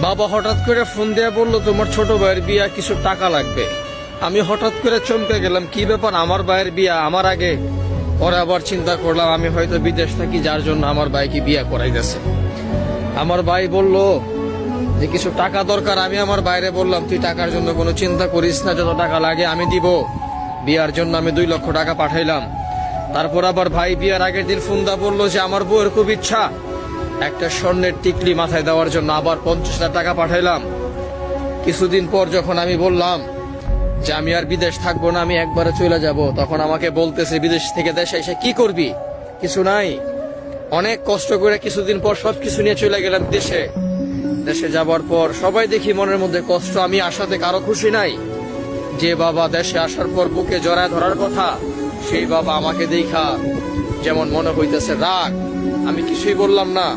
বাবা হঠাৎ করে ফোন দিয়ে বললো তোমার ছোট ভাইয়ের বিয়া, কিছু টাকা লাগবে। আমি হঠাৎ করে চমকে গেলাম, কি ব্যাপার, আমার ভাইয়ের বিয়া আমার আগে? পরে আবার চিন্তা করলাম আমি হয়তো বিদেশ থাকি, যার জন্য আমার ভাইকে বিয়া করাইতেছে। আমার ভাই বলল যে কিছু টাকা দরকার। আমি আমার বাইরে বললাম তুই টাকার জন্য কোনো চিন্তা করিস না, যত টাকা লাগে আমি দিব। বিয়ার জন্য আমি 2 লক্ষ টাকা পাঠাইলাম। তারপর আবার ভাই বিয়ার আগের দিন ফোন দা বললো যে আমার বউয়ের খুব ইচ্ছা একটা স্বর্ণের টিকলি মাথায় দেওয়ার জন্য, আবার 50,000 টাকা পাঠাইলাম। কিছুদিন পর যখন আমি বললাম যে আমি আর বিদেশ থাকবো না, আমি একবারে চলে যাব, তখন আমাকে বলতেছে বিদেশ থেকে দেশে এসে কি করবি, কিছু নাই। অনেক কষ্ট করে কিছুদিন পর সবকিছু নিয়ে চলে গেলাম দেশে। দেশে যাবার পর সবাই দেখি মনের মধ্যে কষ্ট, আমি আসাতে কারো খুশি নাই। যে বাবা দেশে আসার পর বুকে জড়ায় ধরার কথা, সেই বাবা আমাকে দেখা যেমন মনে হইতেছে রাগ। আমি কিছুই বললাম না।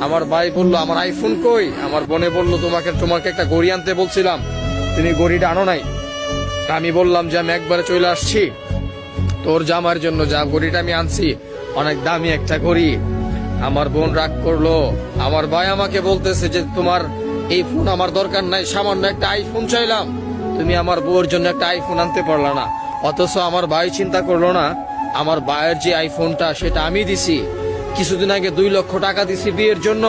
আমার ভাই বলল আমার আইফোন কই, আমার বোনে বলল তোমাকে একটা ঘড়ি আনতে বলছিলাম, তুমি ঘড়িটা আনো নাই। আমি বললাম যে আমি একবারে চলে আসছি তোর জামার জন্য, যা ঘড়িটা আমি আনছি অনেক দামি একটা ঘড়ি। আমার বোন রাগ করলো। আমার ভাই আমাকে বলতেছে যে তোমার এই ফোন আমার দরকার নাই, সামান্য একটা আইফোন চাইলাম, তুমি আমার বউর জন্য একটা আইফোন আনতে পারলা না। অথচ আমার ভাই চিন্তা করলো না, আমার ভাইয়ের যে আইফোনটা সেটা আমি দিছি। কিছুদিন আগে 2 লক্ষ টাকা দিছি বিয়ের জন্য।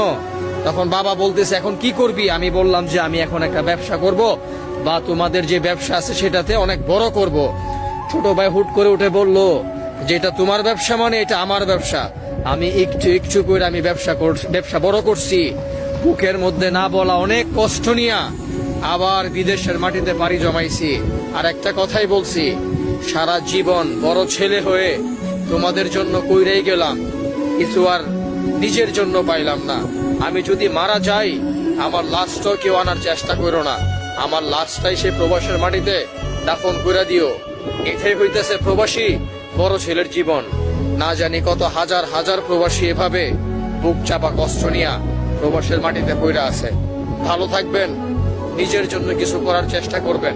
তখন বাবা বলতেছে এখন কি করবি? আমি বললাম যে আমি এখন একটা ব্যবসা করব, বা তোমাদের যে ব্যবসা আছে সেটাতে অনেক বড় করব। ছোট ভাই হুট করে উঠে বলল যে এটা তোমার ব্যবসা মানে এটা আমার ব্যবসা। আমি একটু একটু করে আমি ব্যবসা বড় করছি। বুকের মধ্যে না বলা অনেক কষ্ট নিয়া আবার বিদেশের মাটিতে পাড়ি জমাইছি। আর একটা কথাই বলছি, সারা জীবন বড় ছেলে হয়ে তোমাদের জন্য কইরেই গেলাম, কিছু আর নিজের জন্য পাইলাম না। আমি যদি মারা যাই আমার লাশটাও কেউ আনার চেষ্টা করো না, আমার লাশটাই সে প্রবাসের মাটিতে দাফন করে দিও। এটাই হইতেছে প্রবাসী বড় ছেলের জীবন। না জানি কত হাজার হাজার প্রবাসী এভাবে বুক চাপা কষ্ট নিয়া প্রবাসের মাটিতে পড়ে আছে। ভালো থাকবেন, নিজের জন্য কিছু করার চেষ্টা করবেন।